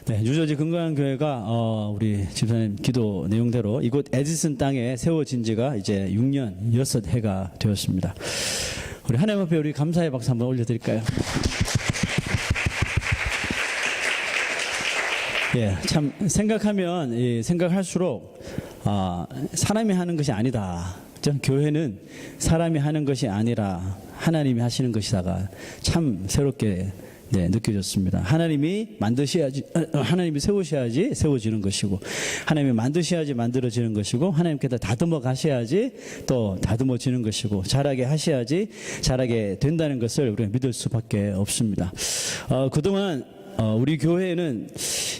네, 뉴저지 건강한 교회가 우리 집사님 기도 내용대로 이곳 에디슨 땅에 세워진 지가 이제 6년 6해가 되었습니다. 우리 하나님 앞에 우리 감사의 박수 한번 올려드릴까요? 예, 참 생각하면 생각할수록 사람이 하는 것이 아니다. 교회는 사람이 하는 것이 아니라 하나님이 하시는 것이다가 참 새롭게 느껴졌습니다. 하나님이 만드셔야지, 하나님이 세우셔야지 세워지는 것이고, 하나님이 만드셔야지 만들어지는 것이고, 하나님께서 다듬어 가셔야지 또 다듬어지는 것이고, 잘하게 하셔야지 잘하게 된다는 것을 우리가 믿을 수밖에 없습니다. 그동안 우리 교회에는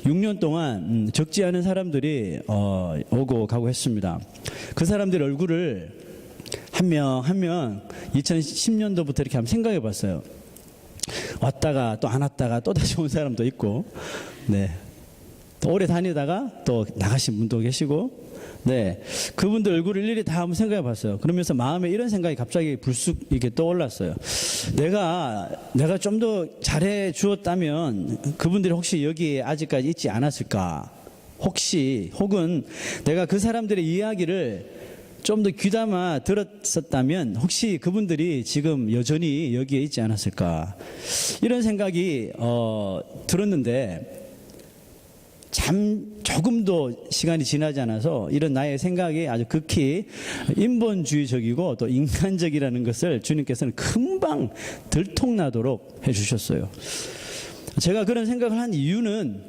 6년 동안 적지 않은 사람들이 오고 가고 했습니다. 그 사람들 얼굴을 한 명 한 명 2010년도부터 이렇게 한번 생각해 봤어요. 왔다가 또 안 왔다가 또 다시 온 사람도 있고, 또 오래 다니다가 또 나가신 분도 계시고, 그분들 얼굴을 일일이 다 한번 생각해 봤어요. 그러면서 마음에 이런 생각이 갑자기 불쑥 이렇게 떠올랐어요. 내가 좀 더 잘해 주었다면 그분들이 혹시 여기에 아직까지 있지 않았을까? 혹은 내가 그 사람들의 이야기를 좀 더 귀담아 들었었다면 혹시 그분들이 지금 여전히 여기에 있지 않았을까? 이런 생각이 들었는데 조금도 시간이 지나지 않아서 이런 나의 생각이 아주 극히 인본주의적이고 또 인간적이라는 것을 주님께서는 금방 들통나도록 해주셨어요. 제가 그런 생각을 한 이유는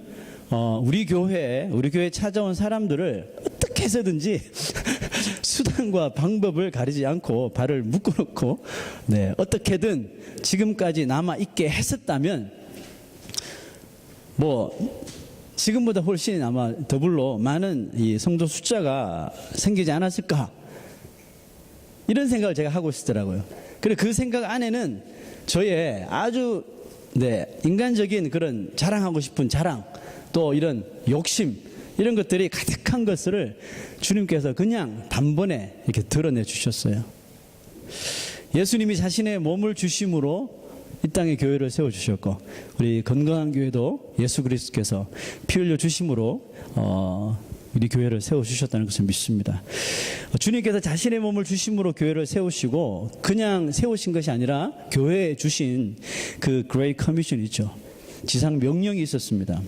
우리 교회에 찾아온 사람들을 어떻게 해서든지 수단과 방법을 가리지 않고 발을 묶어놓고 어떻게든 지금까지 남아있게 했었다면 지금보다 훨씬 아마 더불어 많은 이 성도 숫자가 생기지 않았을까, 이런 생각을 제가 하고 있더라고요. 그리고 그 생각 안에는 저의 아주 인간적인 그런 자랑하고 싶은 자랑, 또 이런 욕심, 이런 것들이 가득한 것을 주님께서 그냥 단번에 이렇게 드러내 주셨어요. 예수님이 자신의 몸을 주심으로 이 땅에 교회를 세워주셨고, 우리 건강한 교회도 예수 그리스도께서 피 흘려 주심으로 우리 교회를 세워주셨다는 것을 믿습니다. 주님께서 자신의 몸을 주심으로 교회를 세우시고, 그냥 세우신 것이 아니라 교회에 주신 그 Great Commission 있죠. 지상 명령이 있었습니다.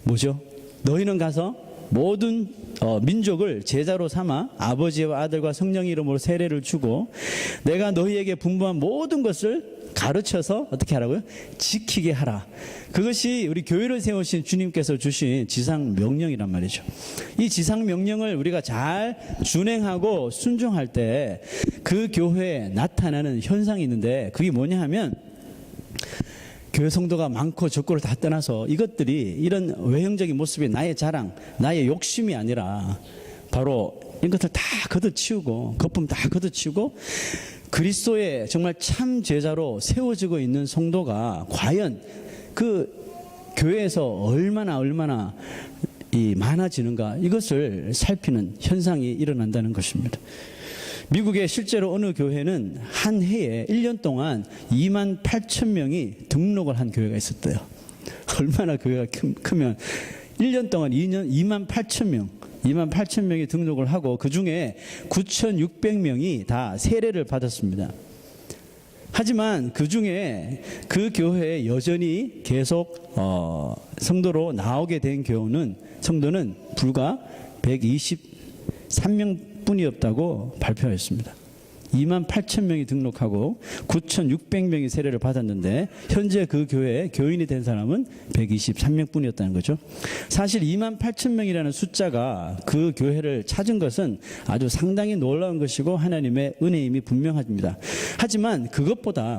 뭐죠? 너희는 가서 모든 민족을 제자로 삼아 아버지와 아들과 성령의 이름으로 세례를 주고, 내가 너희에게 분부한 모든 것을 가르쳐서 어떻게 하라고요? 지키게 하라. 그것이 우리 교회를 세우신 주님께서 주신 지상 명령이란 말이죠. 이 지상 명령을 우리가 잘 준행하고 순종할 때 그 교회에 나타나는 현상이 있는데, 그게 뭐냐 하면, 교회 성도가 많고 적고를 다 떠나서 이것들이 이런 외형적인 모습이 나의 자랑, 나의 욕심이 아니라 바로 이런 것들 다 걷어치우고, 거품 다 걷어치우고, 그리스도의 정말 참 제자로 세워지고 있는 성도가 과연 그 교회에서 얼마나 많아지는가, 이것을 살피는 현상이 일어난다는 것입니다. 미국의 실제로 어느 교회는 한 해에 1년 동안 28,000명이 등록을 한 교회가 있었대요. 얼마나 교회가 크면 1년 동안 28,000명이 등록을 하고, 그 중에 9,600명이 다 세례를 받았습니다. 하지만 그 중에 그 교회에 여전히 계속 성도로 나오게 된 성도는 불과 123명 뿐이었다고 발표했습니다. 28,000명이 등록하고 9,600명이 세례를 받았는데, 현재 그 교회에 교인이 된 사람은 123명 뿐이었다는 거죠. 사실 28,000명이라는 숫자가 그 교회를 찾은 것은 아주 상당히 놀라운 것이고 하나님의 은혜임이 분명합니다. 하지만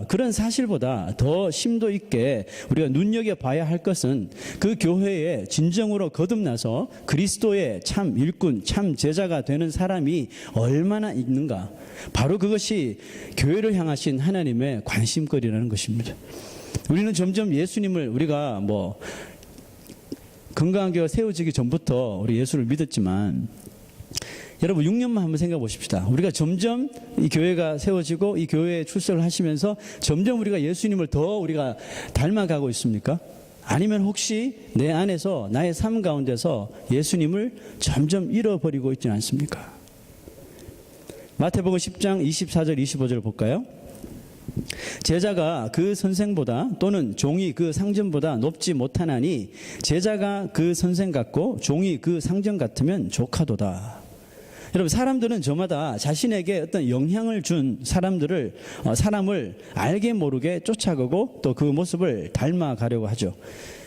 그런 사실보다 더 심도 있게 우리가 눈여겨봐야 할 것은, 그 교회에 진정으로 거듭나서 그리스도의 참 일꾼, 참 제자가 되는 사람이 얼마나 있는가, 바로 그것이 교회를 향하신 하나님의 관심거리라는 것입니다. 우리는 점점 예수님을, 우리가 건강한 교회가 세워지기 전부터 우리 예수를 믿었지만, 여러분 6년만 한번 생각해 보십시다. 우리가 점점 이 교회가 세워지고 이 교회에 출석을 하시면서 점점 우리가 예수님을 더 우리가 닮아가고 있습니까? 아니면 혹시 내 안에서 나의 삶 가운데서 예수님을 점점 잃어버리고 있지는 않습니까? 마태복음 10장 24절 25절 볼까요? 제자가 그 선생보다 또는 종이 그 상전보다 높지 못하나니 제자가 그 선생 같고 종이 그 상전 같으면 조카도다. 여러분, 사람들은 저마다 자신에게 어떤 영향을 준 사람을 알게 모르게 쫓아가고 또 그 모습을 닮아가려고 하죠.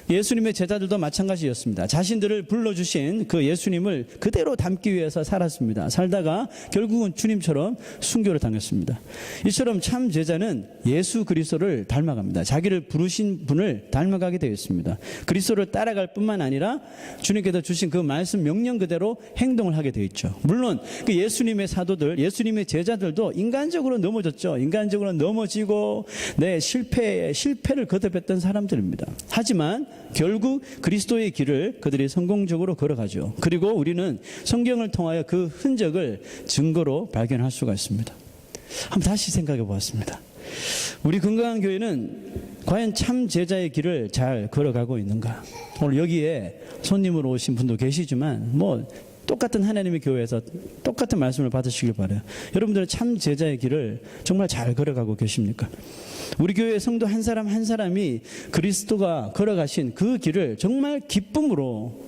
예수님의 제자들도 마찬가지였습니다. 자신들을 불러주신 그 예수님을 그대로 닮기 위해서 살았습니다. 살다가 결국은 주님처럼 순교를 당했습니다. 이처럼 참 제자는 예수 그리스도를 닮아갑니다. 자기를 부르신 분을 닮아가게 되어 있습니다. 그리스도를 따라갈 뿐만 아니라 주님께서 주신 그 말씀 명령 그대로 행동을 하게 되어 있죠. 물론 그 예수님의 사도들, 예수님의 제자들도 인간적으로 넘어졌죠. 인간적으로 넘어지고 실패를 거듭했던 사람들입니다. 하지만 결국 그리스도의 길을 그들이 성공적으로 걸어가죠. 그리고 우리는 성경을 통하여 그 흔적을 증거로 발견할 수가 있습니다. 한번 다시 생각해 보았습니다. 우리 건강한 교회는 과연 참 제자의 길을 잘 걸어가고 있는가? 오늘 여기에 손님으로 오신 분도 계시지만 똑같은 하나님의 교회에서 똑같은 말씀을 받으시길 바라요. 여러분들은 참 제자의 길을 정말 잘 걸어가고 계십니까? 우리 교회 성도 한 사람 한 사람이 그리스도가 걸어가신 그 길을 정말 기쁨으로,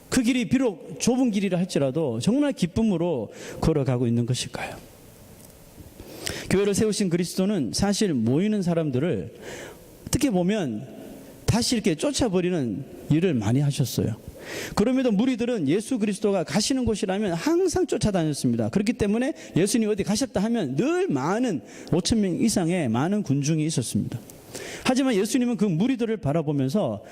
그 길이 비록 좁은 길이라 할지라도 정말 기쁨으로 걸어가고 있는 것일까요? 교회를 세우신 그리스도는 사실 모이는 사람들을 어떻게 보면 다시 이렇게 쫓아버리는 일을 많이 하셨어요. 그럼에도 무리들은 예수 그리스도가 가시는 곳이라면 항상 쫓아다녔습니다. 그렇기 때문에 예수님이 어디 가셨다 하면 늘 5,000명 이상의 많은 군중이 있었습니다. 하지만 예수님은 그 무리들을 바라보면서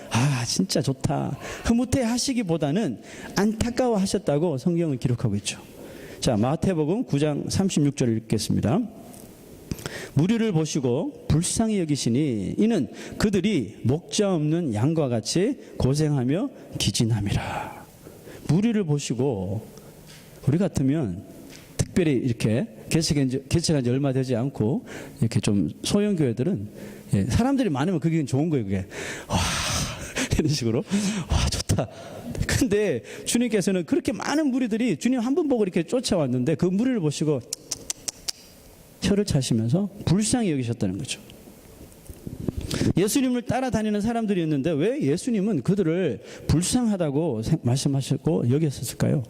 진짜 좋다, 흐뭇해 하시기보다는 안타까워 하셨다고 성경은 기록하고 있죠. 자, 마태복음 9장 36절을 읽겠습니다. 무리를 보시고 불쌍히 여기시니 이는 그들이 목자 없는 양과 같이 고생하며 기진함이라. 무리를 보시고, 우리 같으면 특별히 이렇게 개척한 지 얼마 되지 않고 이렇게 좀 소형 교회들은 사람들이 많으면 그게 좋은 거예요. 그게 이런 식으로 좋다. 근데 주님께서는 그렇게 많은 무리들이 주님 한 분 보고 이렇게 쫓아왔는데 그 무리를 보시고 혀를 차시면서 불쌍히 여기셨다는 거죠. 예수님을 따라다니는 사람들이었는데 왜 예수님은 그들을 불쌍하다고 말씀하셨고 여겼을까요?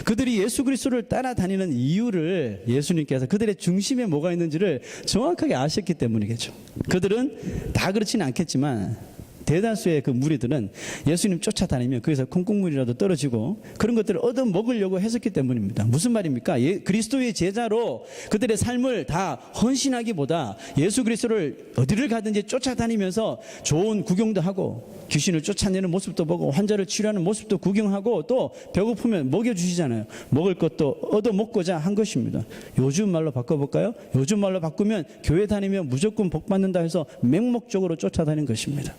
그들이 예수 그리스도를 따라다니는 이유를 예수님께서 그들의 중심에 뭐가 있는지를 정확하게 아셨기 때문이겠죠. 그들은 다 그렇지는 않겠지만 대다수의 그 무리들은 예수님 쫓아다니면 거기서 콩국물이라도 떨어지고 그런 것들을 얻어먹으려고 했었기 때문입니다. 무슨 말입니까? 그리스도의 제자로 그들의 삶을 다 헌신하기보다 예수 그리스도를 어디를 가든지 쫓아다니면서 좋은 구경도 하고 귀신을 쫓아내는 모습도 보고 환자를 치료하는 모습도 구경하고 또 배고프면 먹여주시잖아요. 먹을 것도 얻어먹고자 한 것입니다. 요즘 말로 바꿔볼까요? 요즘 말로 바꾸면 교회 다니면 무조건 복 받는다 해서 맹목적으로 쫓아다니는 것입니다.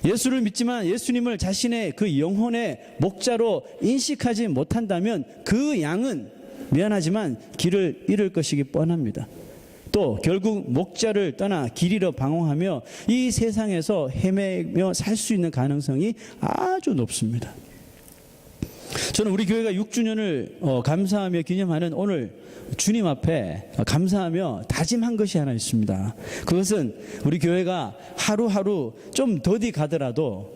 예수를 믿지만 예수님을 자신의 그 영혼의 목자로 인식하지 못한다면 그 양은 미안하지만 길을 잃을 것이기 뻔합니다. 또 결국 목자를 떠나 길 잃어 방황하며 이 세상에서 헤매며 살 수 있는 가능성이 아주 높습니다. 저는 우리 교회가 6주년을 감사하며 기념하는 오늘 주님 앞에 감사하며 다짐한 것이 하나 있습니다. 그것은 우리 교회가 하루하루 좀 더디 가더라도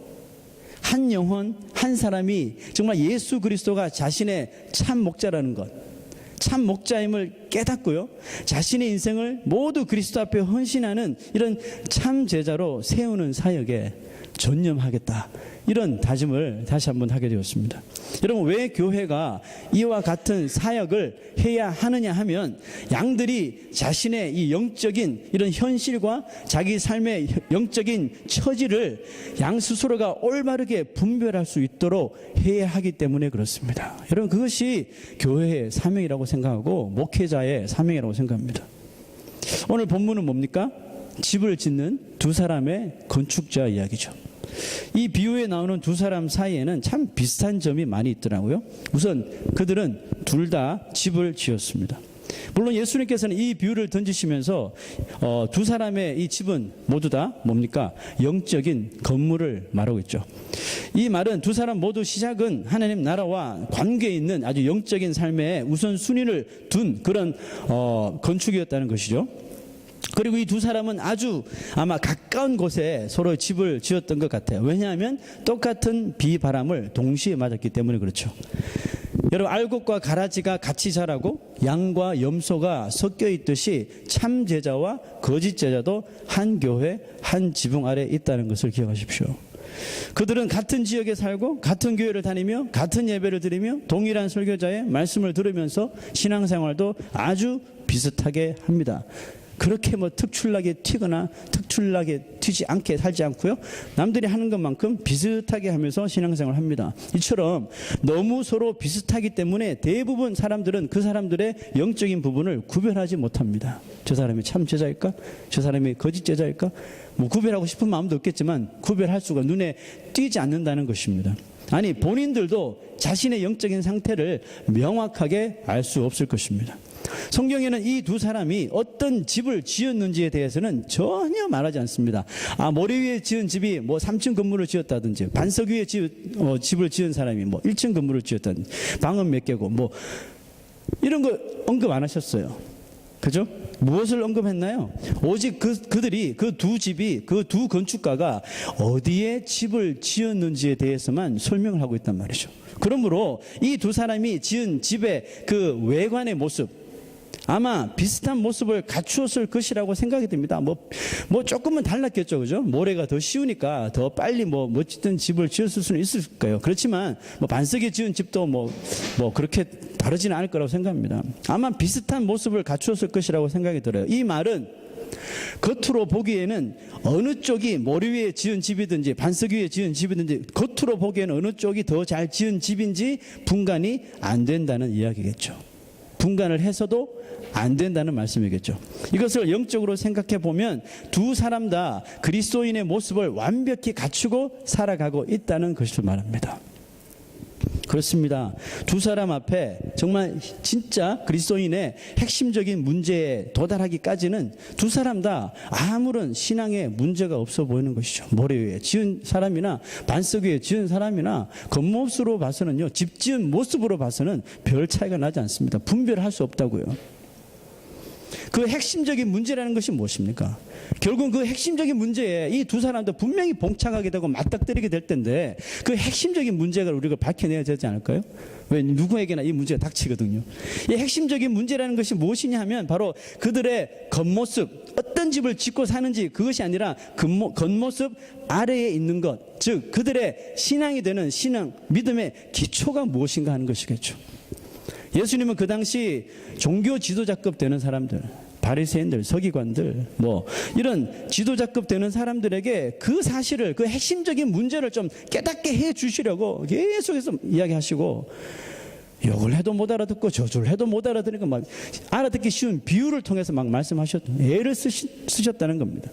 한 영혼 한 사람이 정말 예수 그리스도가 자신의 참 목자라는 것, 참 목자임을 깨닫고요, 자신의 인생을 모두 그리스도 앞에 헌신하는 이런 참 제자로 세우는 사역에 전념하겠다, 이런 다짐을 다시 한번 하게 되었습니다. 여러분, 왜 교회가 이와 같은 사역을 해야 하느냐 하면 양들이 자신의 이 영적인 이런 현실과 자기 삶의 영적인 처지를 양 스스로가 올바르게 분별할 수 있도록 해야 하기 때문에 그렇습니다. 여러분, 그것이 교회의 사명이라고 생각하고 목회자의 사명이라고 생각합니다. 오늘 본문은 뭡니까? 집을 짓는 두 사람의 건축자 이야기죠. 이 비유에 나오는 두 사람 사이에는 참 비슷한 점이 많이 있더라고요. 우선 그들은 둘 다 집을 지었습니다. 물론 예수님께서는 이 비유를 던지시면서 두 사람의 이 집은 모두 다 뭡니까? 영적인 건물을 말하고 있죠. 이 말은 두 사람 모두 시작은 하나님 나라와 관계에 있는 아주 영적인 삶의 우선순위를 둔 그런 건축이었다는 것이죠. 그리고 이 두 사람은 아주 아마 가까운 곳에 서로 집을 지었던 것 같아요. 왜냐하면 똑같은 비바람을 동시에 맞았기 때문에 그렇죠. 여러분, 알곡과 가라지가 같이 자라고 양과 염소가 섞여 있듯이 참 제자와 거짓 제자도 한 교회, 한 지붕 아래 있다는 것을 기억하십시오. 그들은 같은 지역에 살고 같은 교회를 다니며 같은 예배를 드리며 동일한 설교자의 말씀을 들으면서 신앙생활도 아주 비슷하게 합니다. 그렇게 뭐 특출나게 튀거나 특출나게 튀지 않게 살지 않고요. 남들이 하는 것만큼 비슷하게 하면서 신앙생활을 합니다. 이처럼 너무 서로 비슷하기 때문에 대부분 사람들은 그 사람들의 영적인 부분을 구별하지 못합니다. 저 사람이 참 제자일까? 저 사람이 거짓 제자일까? 뭐 구별하고 싶은 마음도 없겠지만 구별할 수가 눈에 띄지 않는다는 것입니다. 아니, 본인들도 자신의 영적인 상태를 명확하게 알 수 없을 것입니다. 성경에는 이 두 사람이 어떤 집을 지었는지에 대해서는 전혀 말하지 않습니다. 모래 위에 지은 집이 뭐 3층 건물을 지었다든지, 반석 위에 집을 지은 사람이 뭐 1층 건물을 지었다든지, 방은 몇 개고 뭐 이런 거 언급 안 하셨어요. 그죠? 무엇을 언급했나요? 오직 그들이 그 두 집이, 그 두 건축가가 어디에 집을 지었는지에 대해서만 설명을 하고 있단 말이죠. 그러므로 이 두 사람이 지은 집의 그 외관의 모습, 아마 비슷한 모습을 갖추었을 것이라고 생각이 듭니다. 뭐 조금은 달랐겠죠, 그죠? 모래가 더 쉬우니까 더 빨리 뭐 멋진 집을 지었을 수는 있을 거예요. 그렇지만 뭐 반석에 지은 집도 뭐 그렇게 다르지는 않을 거라고 생각합니다. 아마 비슷한 모습을 갖추었을 것이라고 생각이 들어요. 이 말은 겉으로 보기에는 어느 쪽이 모래 위에 지은 집이든지 반석 위에 지은 집이든지 겉으로 보기에는 어느 쪽이 더 잘 지은 집인지 분간이 안 된다는 이야기겠죠. 분간을 해서도 안 된다는 말씀이겠죠. 이것을 영적으로 생각해 보면 두 사람 다 그리스도인의 모습을 완벽히 갖추고 살아가고 있다는 것을 말합니다. 그렇습니다. 두 사람 앞에 정말 진짜 그리스도인의 핵심적인 문제에 도달하기까지는 두 사람 다 아무런 신앙에 문제가 없어 보이는 것이죠. 모래 위에 지은 사람이나 반석 위에 지은 사람이나 겉모습으로 봐서는요, 집 지은 모습으로 봐서는 별 차이가 나지 않습니다. 분별할 수 없다고요. 그 핵심적인 문제라는 것이 무엇입니까? 결국 그 핵심적인 문제에 이 두 사람도 분명히 봉착하게 되고 맞닥뜨리게 될 텐데 그 핵심적인 문제가 우리가 밝혀내야 되지 않을까요? 왜 누구에게나 이 문제가 닥치거든요. 이 핵심적인 문제라는 것이 무엇이냐 하면 바로 그들의 겉모습, 어떤 집을 짓고 사는지 그것이 아니라 겉모습 아래에 있는 것, 즉 그들의 신앙이 되는 신앙, 믿음의 기초가 무엇인가 하는 것이겠죠. 예수님은 그 당시 종교 지도자급 되는 사람들, 바리새인들, 서기관들, 뭐 이런 지도자급 되는 사람들에게 그 사실을, 그 핵심적인 문제를 좀 깨닫게 해 주시려고 계속해서 이야기하시고, 욕을 해도 못 알아듣고 저주를 해도 못 알아듣으니까 막 알아듣기 쉬운 비유를 통해서 막 애를 쓰셨다는 겁니다.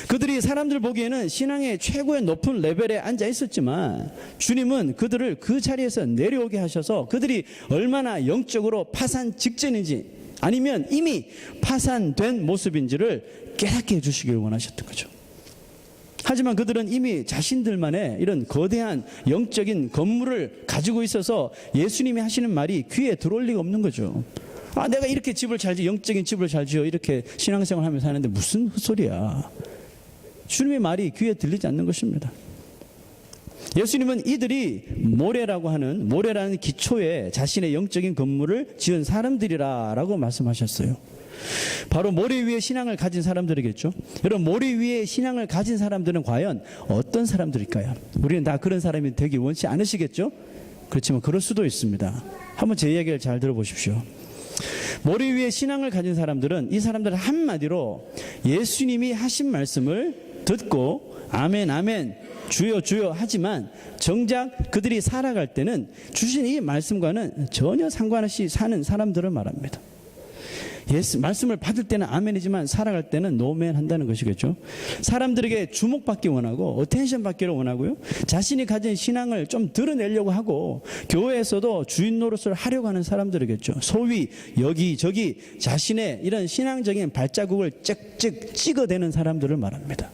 그들이 사람들 보기에는 신앙의 최고의 높은 레벨에 앉아 있었지만 주님은 그들을 그 자리에서 내려오게 하셔서 그들이 얼마나 영적으로 파산 직전인지 아니면 이미 파산된 모습인지를 깨닫게 해주시길 원하셨던 거죠. 하지만 그들은 이미 자신들만의 이런 거대한 영적인 건물을 가지고 있어서 예수님이 하시는 말이 귀에 들어올 리가 없는 거죠. 내가 이렇게 집을 잘 지어, 영적인 집을 잘 지어 이렇게 신앙생활 하면서 하는데 무슨 헛소리야. 주님의 말이 귀에 들리지 않는 것입니다. 예수님은 이들이 모래라는 기초에 자신의 영적인 건물을 지은 사람들이라고 말씀하셨어요. 바로 모래 위에 신앙을 가진 사람들이겠죠. 여러분, 모래 위에 신앙을 가진 사람들은 과연 어떤 사람들일까요? 우리는 다 그런 사람이 되기 원치 않으시겠죠? 그렇지만 그럴 수도 있습니다. 한번 제 이야기를 잘 들어보십시오. 모래 위에 신앙을 가진 사람들은 이 사람들은 한마디로 예수님이 하신 말씀을 듣고 아멘 아멘 주여 주여 하지만 정작 그들이 살아갈 때는 주신 이 말씀과는 전혀 상관없이 사는 사람들을 말합니다. 예수 말씀을 받을 때는 아멘이지만 살아갈 때는 노멘 한다는 것이겠죠. 사람들에게 주목받기 원하고 어텐션 받기를 원하고요. 자신이 가진 신앙을 좀 드러내려고 하고 교회에서도 주인 노릇을 하려고 하는 사람들이겠죠. 소위 여기저기 자신의 이런 신앙적인 발자국을 찍찍 찍어대는 사람들을 말합니다.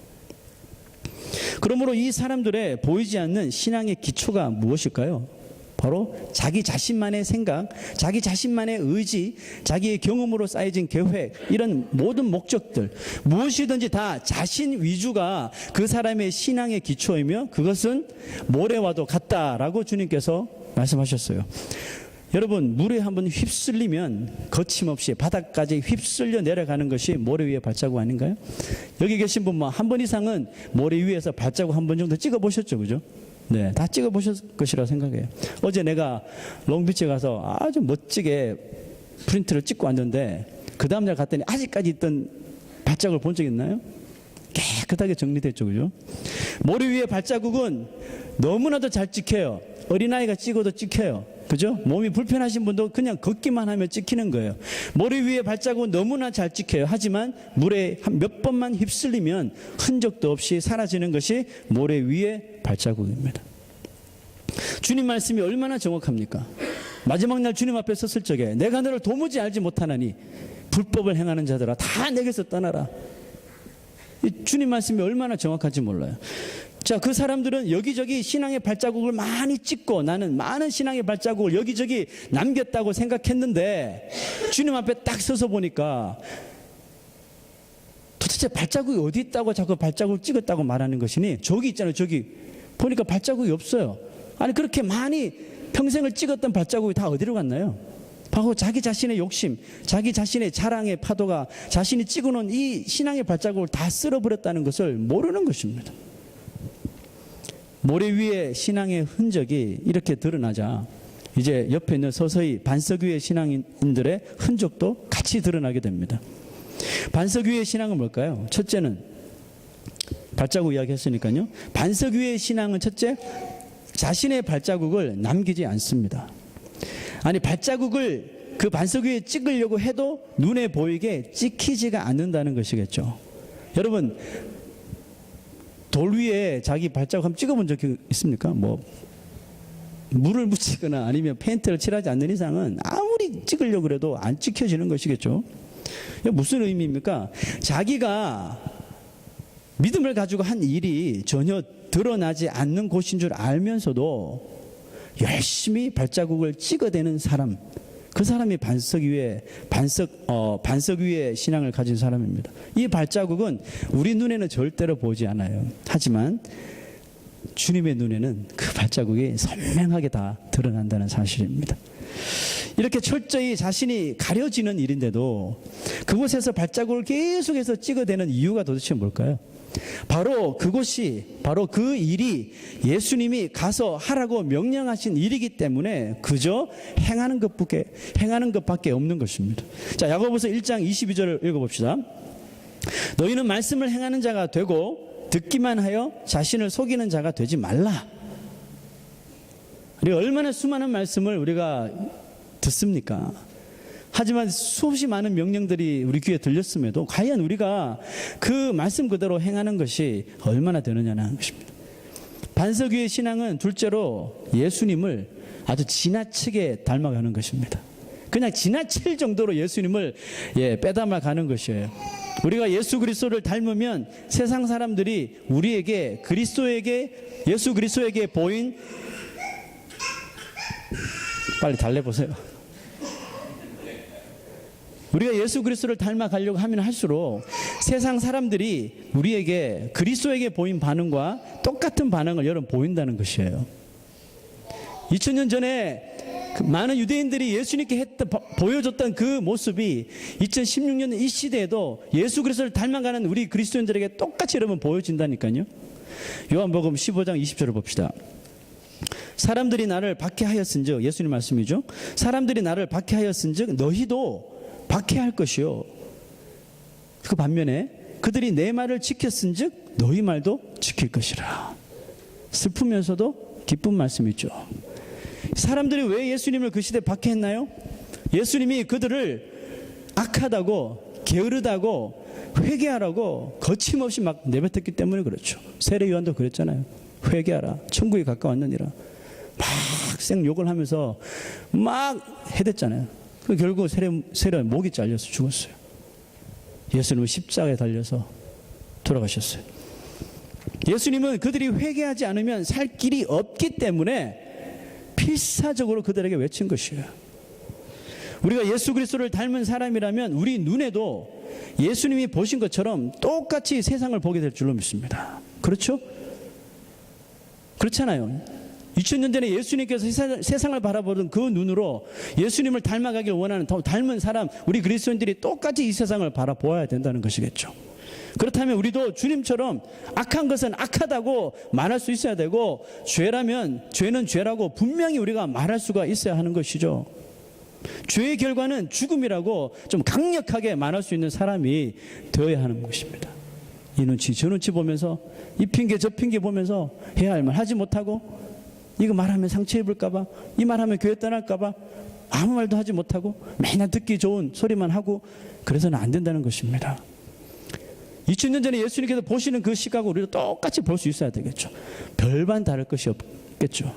그러므로 이 사람들의 보이지 않는 신앙의 기초가 무엇일까요? 바로 자기 자신만의 생각, 자기 자신만의 의지, 자기의 경험으로 쌓여진 계획, 이런 모든 목적들, 무엇이든지 다 자신 위주가 그 사람의 신앙의 기초이며 그것은 모래와도 같다라고 주님께서 말씀하셨어요. 여러분, 물에 한번 휩쓸리면 거침없이 바닥까지 휩쓸려 내려가는 것이 모래 위의 발자국 아닌가요? 여기 계신 분 뭐 한 번 이상은 모래 위에서 발자국 한 번 정도 찍어 보셨죠, 그죠? 네, 다 찍어 보셨을 것이라고 생각해요. 어제 내가 롱비치에 가서 아주 멋지게 프린트를 찍고 왔는데 그 다음날 갔더니 아직까지 있던 발자국을 본 적 있나요? 깨끗하게 정리됐죠, 그죠? 모래 위의 발자국은 너무나도 잘 찍혀요. 어린아이가 찍어도 찍혀요. 그죠? 몸이 불편하신 분도 그냥 걷기만 하면 찍히는 거예요. 모래 위에 발자국은 너무나 잘 찍혀요. 하지만 물에 한 몇 번만 휩쓸리면 흔적도 없이 사라지는 것이 모래 위의 발자국입니다. 주님 말씀이 얼마나 정확합니까? 마지막 날 주님 앞에 섰을 적에 내가 너를 도무지 알지 못하나니 불법을 행하는 자들아 다 내게서 떠나라. 이 주님 말씀이 얼마나 정확한지 몰라요. 자, 그 사람들은 여기저기 신앙의 발자국을 많이 찍고 나는 많은 신앙의 발자국을 여기저기 남겼다고 생각했는데 주님 앞에 딱 서서 보니까 도대체 발자국이 어디 있다고 자꾸 발자국을 찍었다고 말하는 것이니 저기 있잖아요. 저기 보니까 발자국이 없어요. 아니 그렇게 많이 평생을 찍었던 발자국이 다 어디로 갔나요? 바로 자기 자신의 욕심, 자기 자신의 자랑의 파도가 자신이 찍어놓은 이 신앙의 발자국을 다 쓸어버렸다는 것을 모르는 것입니다. 모래 위에 신앙의 흔적이 이렇게 드러나자 이제 옆에 있는 서서히 반석 위의 신앙인들의 흔적도 같이 드러나게 됩니다. 반석 위의 신앙은 뭘까요? 첫째는 발자국 이야기했으니까요. 반석 위의 신앙은 첫째, 자신의 발자국을 남기지 않습니다. 아니 발자국을 그 반석 위에 찍으려고 해도 눈에 보이게 찍히지가 않는다는 것이겠죠. 여러분 돌 위에 자기 발자국 한번 찍어본 적이 있습니까? 뭐 물을 묻히거나 아니면 페인트를 칠하지 않는 이상은 아무리 찍으려고 해도 안 찍혀지는 것이겠죠. 이게 무슨 의미입니까? 자기가 믿음을 가지고 한 일이 전혀 드러나지 않는 곳인 줄 알면서도 열심히 발자국을 찍어대는 사람, 그 사람이 반석 위에 신앙을 가진 사람입니다. 이 발자국은 우리 눈에는 절대로 보이지 않아요. 하지만 주님의 눈에는 그 발자국이 선명하게 다 드러난다는 사실입니다. 이렇게 철저히 자신이 가려지는 일인데도 그곳에서 발자국을 계속해서 찍어대는 이유가 도대체 뭘까요? 바로 그 일이 예수님이 가서 하라고 명령하신 일이기 때문에 그저 행하는 것밖에 없는 것입니다. 자, 야고보서 1장 22절을 읽어봅시다. 너희는 말씀을 행하는 자가 되고 듣기만 하여 자신을 속이는 자가 되지 말라. 우리가 얼마나 수많은 말씀을 우리가 듣습니까? 하지만 수없이 많은 명령들이 우리 귀에 들렸음에도 과연 우리가 그 말씀 그대로 행하는 것이 얼마나 되느냐는 것입니다. 반석 위의 신앙은 둘째로 예수님을 아주 지나치게 닮아가는 것입니다. 그냥 지나칠 정도로 예수님을 빼닮아 가는 것이에요. 우리가 예수 그리스도를 닮으면 세상 사람들이 우리에게 예수 그리스도에게 보인 빨리 달래보세요. 우리가 예수 그리스도를 닮아가려고 하면 할수록 세상 사람들이 우리에게 그리스도에게 보인 반응과 똑같은 반응을 여러분 보인다는 것이에요. 2000년 전에 많은 유대인들이 예수님께 보여줬던 그 모습이 2016년 이 시대에도 예수 그리스도를 닮아가는 우리 그리스도인들에게 똑같이 여러분 보여진다니까요. 요한복음 15장 20절을 봅시다. 사람들이 나를 박해하였은즉, 예수님 말씀이죠. 사람들이 나를 박해하였은즉 너희도 박해할 것이요. 그 반면에 그들이 내 말을 지켰은즉 너희 말도 지킬 것이라. 슬프면서도 기쁜 말씀이죠. 사람들이 왜 예수님을 그 시대에 박해했나요? 예수님이 그들을 악하다고 게으르다고 회개하라고 거침없이 막 내뱉었기 때문에 그렇죠. 세례 요한도 그랬잖아요. 회개하라, 천국에 가까웠느니라. 막 생욕을 하면서 막 해댔잖아요. 결국 세례 목이 잘려서 죽었어요. 예수님은 십자가에 달려서 돌아가셨어요. 예수님은 그들이 회개하지 않으면 살 길이 없기 때문에 필사적으로 그들에게 외친 것이에요. 우리가 예수 그리스도를 닮은 사람이라면 우리 눈에도 예수님이 보신 것처럼 똑같이 세상을 보게 될 줄로 믿습니다. 그렇죠? 그렇잖아요. 2000년 전에 예수님께서 세상을 바라보던 그 눈으로 예수님을 닮아가길 원하는 닮은 사람, 우리 그리스도인들이 똑같이 이 세상을 바라보아야 된다는 것이겠죠. 그렇다면 우리도 주님처럼 악한 것은 악하다고 말할 수 있어야 되고, 죄라면 죄는 죄라고 분명히 우리가 말할 수가 있어야 하는 것이죠. 죄의 결과는 죽음이라고 좀 강력하게 말할 수 있는 사람이 되어야 하는 것입니다. 이 눈치 저 눈치 보면서, 이 핑계 저 핑계 보면서 해야 할 말 하지 못하고, 이거 말하면 상처 입을까봐, 이 말하면 교회 떠날까봐 아무 말도 하지 못하고 맨날 듣기 좋은 소리만 하고, 그래서는 안 된다는 것입니다. 2000년 전에 예수님께서 보시는 그 시각을 우리도 똑같이 볼 수 있어야 되겠죠. 별반 다를 것이 없겠죠.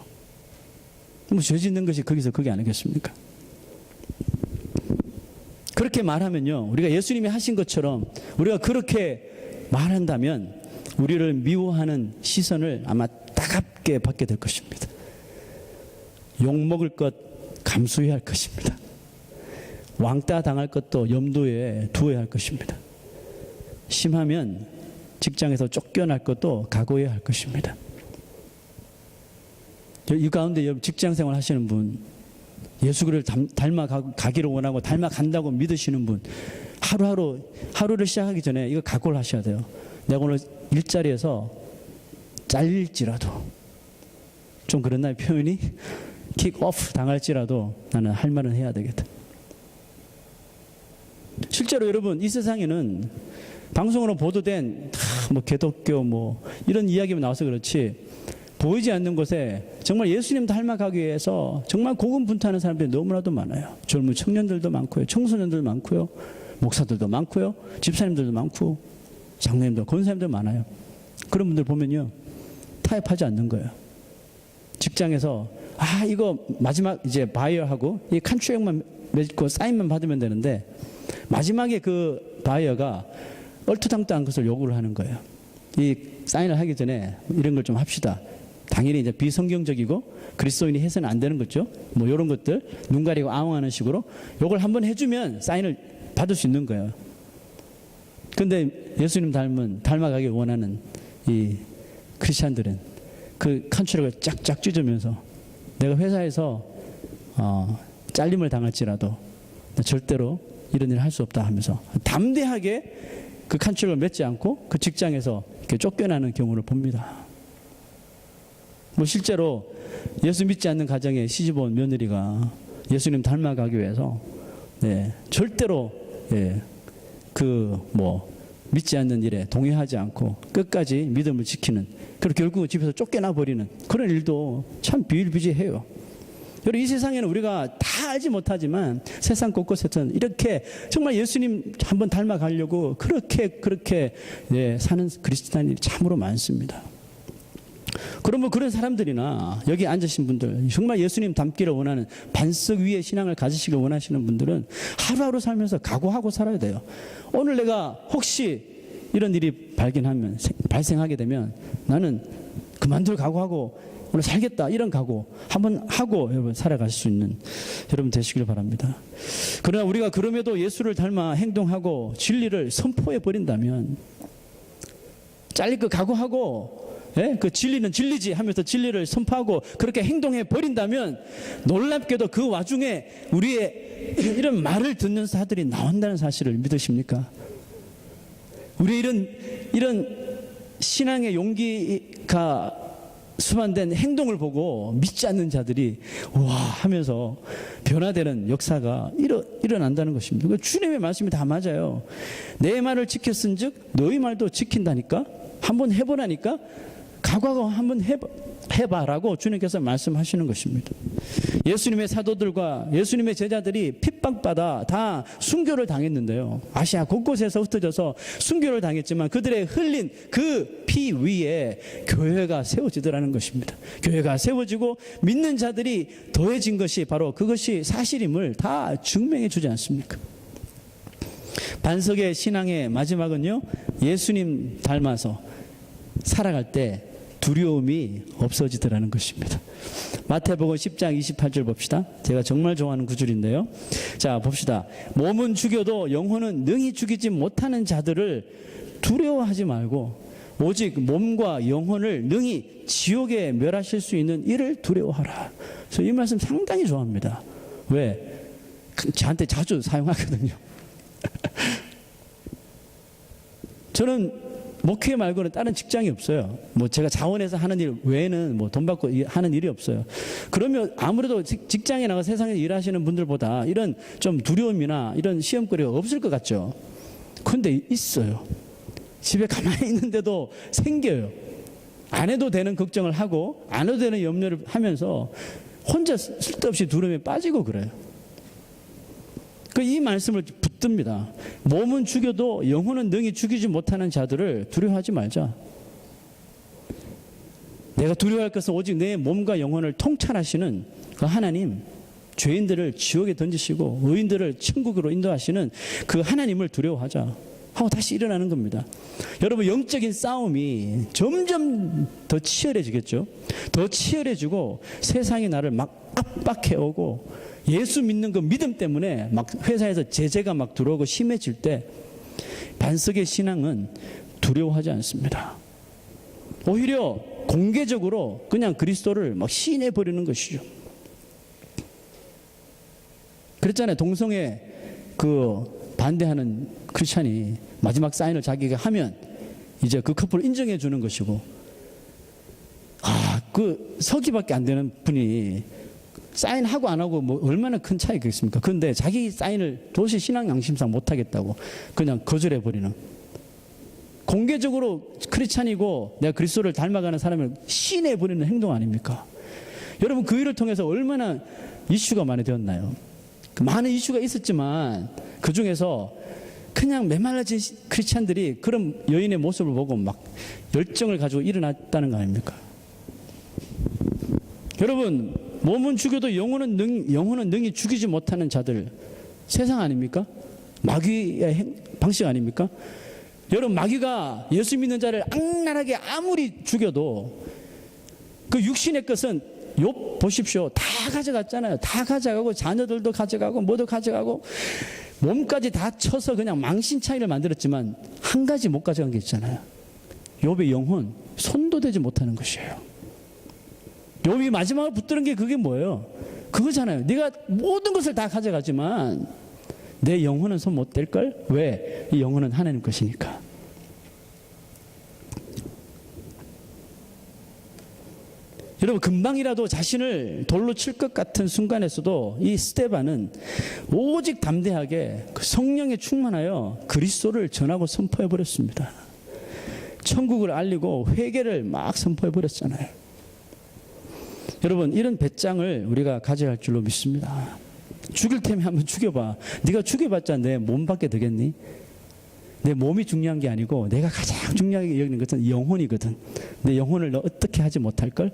뭐 죄 짓는 것이 거기서 그게 아니겠습니까? 그렇게 말하면요, 우리가 예수님이 하신 것처럼 우리가 그렇게 말한다면 우리를 미워하는 시선을 아마 따갑게 받게 될 것입니다. 욕먹을 것 감수해야 할 것입니다. 왕따 당할 것도 염두에 두어야 할 것입니다. 심하면 직장에서 쫓겨날 것도 각오해야 할 것입니다. 이 가운데 직장생활 하시는 분, 예수 그리스도를 닮아가기를 원하고 닮아간다고 믿으시는 분, 하루를 시작하기 전에 이거 각오를 하셔야 돼요. 내가 오늘 일자리에서 잘릴지라도, 좀 그랬나요 표현이? 킥오프 당할지라도 나는 할 말은 해야 되겠다. 실제로 여러분, 이 세상에는 방송으로 보도된 뭐 기독교 뭐 이런 이야기만 나와서 그렇지, 보이지 않는 곳에 정말 예수님 닮아가기 위해서 정말 고군분투하는 사람들이 너무나도 많아요. 젊은 청년들도 많고요, 청소년들도 많고요, 목사들도 많고요, 집사님들도 많고, 장로님들, 권사님들 많아요. 그런 분들 보면요, 타협하지 않는 거예요. 직장에서 이거 마지막 이제 바이어하고 이 칸추액만 맺고 사인만 받으면 되는데, 마지막에 그 바이어가 얼토당토한 것을 요구를 하는 거예요. 이 사인을 하기 전에 이런 걸 좀 합시다. 당연히 이제 비성경적이고 그리스도인이 해서는 안 되는 거죠. 뭐 이런 것들 눈 가리고 아웅하는 식으로 요걸 한번 해주면 사인을 받을 수 있는 거예요. 근데 예수님 닮아가길 원하는 이 크리스찬들은 그 칸추력을 쫙쫙 찢으면서, 내가 회사에서 잘림을 당할지라도 절대로 이런 일을 할 수 없다 하면서 담대하게 그 칸추력을 맺지 않고 그 직장에서 이렇게 쫓겨나는 경우를 봅니다. 뭐 실제로 예수 믿지 않는 가정에 시집 온 며느리가 예수님 닮아가기 위해서 절대로 믿지 않는 일에 동의하지 않고 끝까지 믿음을 지키는, 그리고 결국은 집에서 쫓겨나 버리는 그런 일도 참 비일비재해요. 여러분, 이 세상에는 우리가 다 알지 못하지만 세상 곳곳에서는 이렇게 정말 예수님 한번 닮아가려고 그렇게 사는 그리스도인이 참으로 많습니다. 그러면 그런 사람들이나 여기 앉으신 분들, 정말 예수님 닮기를 원하는 반석 위에 신앙을 가지시길 원하시는 분들은 하루하루 살면서 각오하고 살아야 돼요. 오늘 내가 혹시 이런 일이 발생하게 되면 나는 그만둘 각오하고 오늘 살겠다, 이런 각오 한번 하고 여러분 살아갈 수 있는 여러분 되시길 바랍니다. 그러나 우리가 그럼에도 예수를 닮아 행동하고 진리를 선포해 버린다면, 잘릴 거 각오하고 그 진리는 진리지 하면서 진리를 선포하고 그렇게 행동해 버린다면, 놀랍게도 그 와중에 우리의 이런 말을 듣는 자들이 나온다는 사실을 믿으십니까? 우리 이런 신앙의 용기가 수반된 행동을 보고 믿지 않는 자들이 와 하면서 변화되는 역사가 일어난다는 것입니다. 주님의 말씀이 다 맞아요. 내 말을 지켰은즉 너희 말도 지킨다니까. 한번 해보라니까. 각오하고 한번 해봐라고 주님께서 말씀하시는 것입니다. 예수님의 사도들과 예수님의 제자들이 핍박받아 다 순교를 당했는데요. 아시아 곳곳에서 흩어져서 순교를 당했지만 그들의 흘린 그 피 위에 교회가 세워지더라는 것입니다. 교회가 세워지고 믿는 자들이 더해진 것이 바로 그것이 사실임을 다 증명해 주지 않습니까? 반석의 신앙의 마지막은요, 예수님 닮아서 살아갈 때 두려움이 없어지더라는 것입니다. 마태복음 10장 28절 봅시다. 제가 정말 좋아하는 구절인데요. 자, 봅시다. 몸은 죽여도 영혼은 능히 죽이지 못하는 자들을 두려워하지 말고 오직 몸과 영혼을 능히 지옥에 멸하실 수 있는 이를 두려워하라. 그래서 이 말씀 상당히 좋아합니다. 왜? 저한테 자주 사용하거든요. 저는 목회 말고는 다른 직장이 없어요. 뭐 제가 자원해서 하는 일 외에는 뭐 돈 받고 하는 일이 없어요. 그러면 아무래도 직장에 나가 세상에 일하시는 분들보다 이런 좀 두려움이나 이런 시험거리가 없을 것 같죠. 그런데 있어요. 집에 가만히 있는데도 생겨요. 안 해도 되는 걱정을 하고 안 해도 되는 염려를 하면서 혼자 쓸데없이 두려움에 빠지고 그래요. 이 말씀을 붙듭니다. 몸은 죽여도 영혼은 능히 죽이지 못하는 자들을 두려워하지 말자. 내가 두려워할 것은 오직 내 몸과 영혼을 통찰하시는 그 하나님, 죄인들을 지옥에 던지시고 의인들을 천국으로 인도하시는 그 하나님을 두려워하자 하고 다시 일어나는 겁니다. 여러분, 영적인 싸움이 점점 더 치열해지겠죠. 더 치열해지고 세상이 나를 막 압박해오고 예수 믿는 그 믿음 때문에 막 회사에서 제재가 막 들어오고 심해질 때 반석의 신앙은 두려워하지 않습니다. 오히려 공개적으로 그냥 그리스도를 막 시인해 버리는 것이죠. 그랬잖아요. 동성애 그 반대하는 크리스찬이 마지막 사인을 자기가 하면 이제 그 커플을 인정해 주는 것이고, 그 서기밖에 안 되는 분이 사인하고 안 하고 뭐 얼마나 큰 차이겠습니까? 그런데 자기 사인을 도저히 신앙 양심상 못 하겠다고 그냥 거절해 버리는, 공개적으로 크리스찬이고 내가 그리스도를 닮아가는 사람을 시인해 버리는 행동 아닙니까? 여러분, 그 일을 통해서 얼마나 이슈가 많이 되었나요? 많은 이슈가 있었지만 그 중에서 그냥 메말라진 크리스찬들이 그런 여인의 모습을 보고 막 열정을 가지고 일어났다는 거 아닙니까? 여러분, 몸은 죽여도 영혼은 능히 죽이지 못하는 자들, 세상 아닙니까? 마귀의 방식 아닙니까? 여러분, 마귀가 예수 믿는 자를 악랄하게 아무리 죽여도 그 육신의 것은 욥 보십시오. 다 가져갔잖아요. 다 가져가고 자녀들도 가져가고 뭐도 가져가고 몸까지 다 쳐서 그냥 망신차이를 만들었지만 한 가지 못 가져간 게 있잖아요. 욥의 영혼, 손도 대지 못하는 것이에요. 욥이 마지막으로 붙드는 게 그게 뭐예요? 그거잖아요. 네가 모든 것을 다 가져가지만 내 영혼은 손 못 댈걸? 왜? 이 영혼은 하나님 것이니까. 여러분, 금방이라도 자신을 돌로 칠 것 같은 순간에서도 이 스데반은 오직 담대하게 그 성령에 충만하여 그리스도를 전하고 선포해 버렸습니다. 천국을 알리고 회개를 막 선포해 버렸잖아요. 여러분, 이런 배짱을 우리가 가져야 할 줄로 믿습니다. 죽일 테면 한번 죽여봐. 네가 죽여봤자 내 몸밖에 되겠니? 내 몸이 중요한 게 아니고 내가 가장 중요하게 여기는 것은 영혼이거든. 내 영혼을 너 어떻게 하지 못할걸?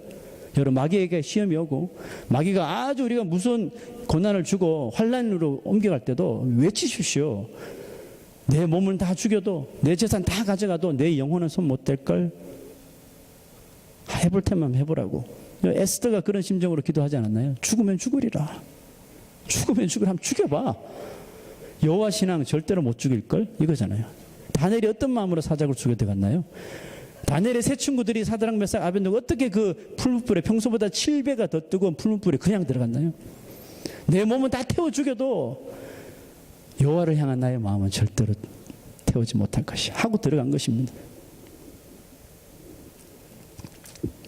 여러분, 마귀에게 시험이 오고 마귀가 아주 우리가 무서운 고난을 주고 환난으로 옮겨갈 때도 외치십시오. 내 몸을 다 죽여도 내 재산 다 가져가도 내 영혼은 손 못 댈걸? 해볼 테면 해보라고. 에스더가 그런 심정으로 기도하지 않았나요? 죽으면 죽으리라. 죽으면 죽으라. 한번 죽여봐. 여호와 신앙 절대로 못 죽일걸? 이거잖아요. 다니엘이 어떤 마음으로 사자굴 속에 들어갔나요? 다니엘의 세 친구들이 사드락 메삭 아벤노가 어떻게 그 풀무불에 평소보다 7배가 더 뜨거운 풀무불에 그냥 들어갔나요? 내 몸은 다 태워 죽여도 여호와를 향한 나의 마음은 절대로 태우지 못할 것이야 하고 들어간 것입니다.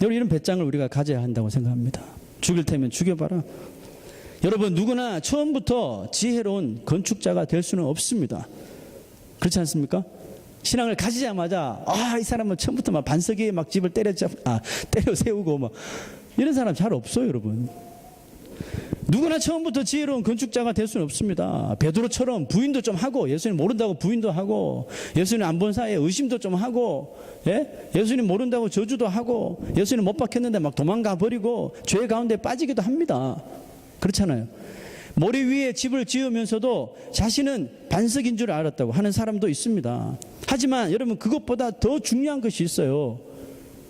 여러분, 이런 배짱을 우리가 가져야 한다고 생각합니다. 죽일 테면 죽여봐라. 여러분, 누구나 처음부터 지혜로운 건축자가 될 수는 없습니다. 그렇지 않습니까? 신앙을 가지자마자 이 사람은 처음부터 막 반석 위에 막 집을 때려 세우고 막 이런 사람 잘 없어요, 여러분. 누구나 처음부터 지혜로운 건축자가 될 수는 없습니다. 베드로처럼 부인도 좀 하고, 예수님 모른다고 부인도 하고, 예수님 안 본 사이에 의심도 좀 하고, 예수님 모른다고 저주도 하고, 예수님 못 박혔는데 막 도망가 버리고 죄 가운데 빠지기도 합니다. 그렇잖아요. 모래 위에 집을 지으면서도 자신은 반석인 줄 알았다고 하는 사람도 있습니다. 하지만 여러분, 그것보다 더 중요한 것이 있어요.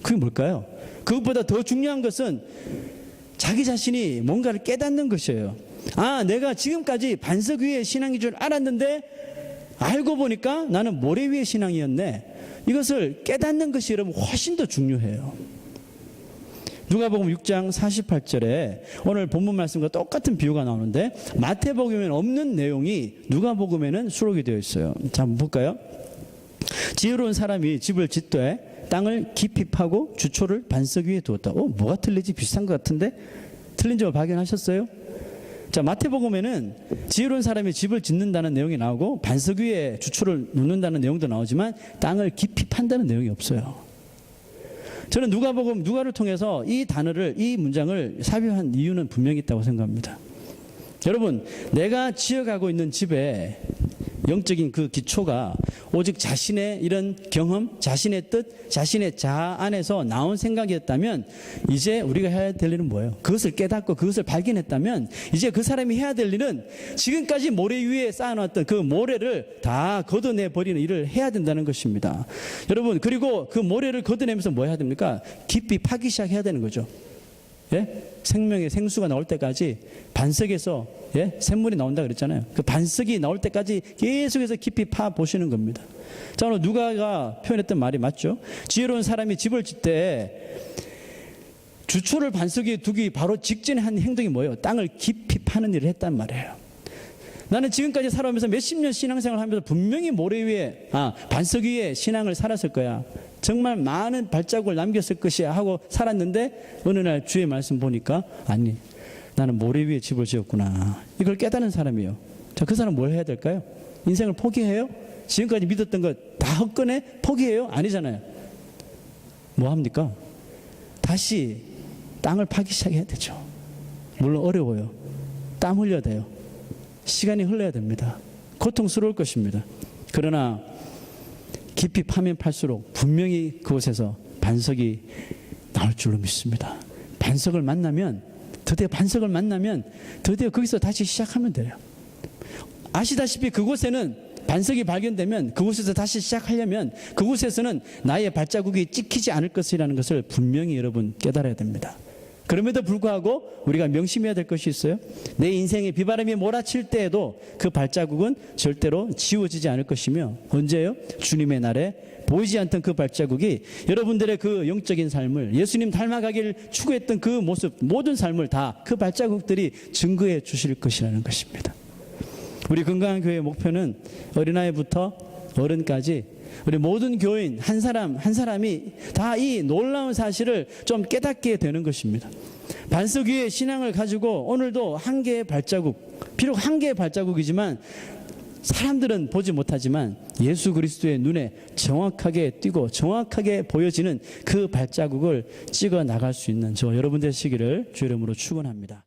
그게 뭘까요? 그것보다 더 중요한 것은 자기 자신이 뭔가를 깨닫는 것이에요. 내가 지금까지 반석 위의 신앙인 줄 알았는데 알고 보니까 나는 모래 위의 신앙이었네. 이것을 깨닫는 것이 여러분 훨씬 더 중요해요. 누가복음 6장 48절에 오늘 본문 말씀과 똑같은 비유가 나오는데 마태복음에는 없는 내용이 누가복음에는 수록이 되어 있어요. 자, 한번 볼까요? 지혜로운 사람이 집을 짓되 땅을 깊이 파고 주초를 반석 위에 두었다. 뭐가 틀리지? 비슷한 것 같은데? 틀린 점을 발견하셨어요? 자, 마태복음에는 지혜로운 사람이 집을 짓는다는 내용이 나오고 반석 위에 주초를 놓는다는 내용도 나오지만 땅을 깊이 판다는 내용이 없어요. 저는 누가를 통해서 이 단어를, 이 문장을 삽입한 이유는 분명히 있다고 생각합니다. 여러분, 내가 지어가고 있는 집에 영적인 그 기초가 오직 자신의 이런 경험, 자신의 뜻, 자신의 자아 안에서 나온 생각이었다면 이제 우리가 해야 될 일은 뭐예요? 그것을 깨닫고 그것을 발견했다면 이제 그 사람이 해야 될 일은 지금까지 모래 위에 쌓아놨던 그 모래를 다 걷어내버리는 일을 해야 된다는 것입니다. 여러분, 그리고 그 모래를 걷어내면서 뭐 해야 됩니까? 깊이 파기 시작해야 되는 거죠. 생명의 생수가 나올 때까지 반석에서 샘물이 나온다 그랬잖아요. 그 반석이 나올 때까지 계속해서 깊이 파 보시는 겁니다. 자, 오늘 누가가 표현했던 말이 맞죠? 지혜로운 사람이 집을 짓때 주초를 반석 위에 두기 바로 직전에 한 행동이 뭐예요? 땅을 깊이 파는 일을 했단 말이에요. 나는 지금까지 살아오면서 몇십 년 신앙생활을 하면서 분명히 모래 위에 반석 위에 신앙을 살았을 거야. 정말 많은 발자국을 남겼을 것이야 하고 살았는데 어느 날 주의 말씀 보니까 아니, 나는 모래 위에 집을 지었구나. 이걸 깨닫는 사람이에요. 자, 그 사람 뭘 해야 될까요? 인생을 포기해요? 지금까지 믿었던 거 다 헛거내? 포기해요? 아니잖아요. 뭐 합니까? 다시 땅을 파기 시작해야 되죠. 물론 어려워요. 땀 흘려야 돼요. 시간이 흘러야 됩니다. 고통스러울 것입니다. 그러나 깊이 파면 팔수록 분명히 그곳에서 반석이 나올 줄로 믿습니다. 드디어 반석을 만나면 드디어 거기서 다시 시작하면 돼요. 아시다시피 그곳에는 반석이 발견되면 그곳에서 다시 시작하려면 그곳에서는 나의 발자국이 찍히지 않을 것이라는 것을 분명히 여러분 깨달아야 됩니다. 그럼에도 불구하고 우리가 명심해야 될 것이 있어요. 내 인생에 비바람이 몰아칠 때에도 그 발자국은 절대로 지워지지 않을 것이며 언제요? 주님의 날에 보이지 않던 그 발자국이 여러분들의 그 영적인 삶을 예수님 닮아가기를 추구했던 그 모습, 모든 삶을 다 그 발자국들이 증거해 주실 것이라는 것입니다. 우리 건강한 교회의 목표는 어린아이부터 어른까지 우리 모든 교인 한 사람 한 사람이 다 이 놀라운 사실을 좀 깨닫게 되는 것입니다. 반석 위에 신앙을 가지고 오늘도 한 개의 발자국, 비록 한 개의 발자국이지만 사람들은 보지 못하지만 예수 그리스도의 눈에 정확하게 띄고 정확하게 보여지는 그 발자국을 찍어 나갈 수 있는 저 여러분 되시기를 주의 이름으로 축원합니다.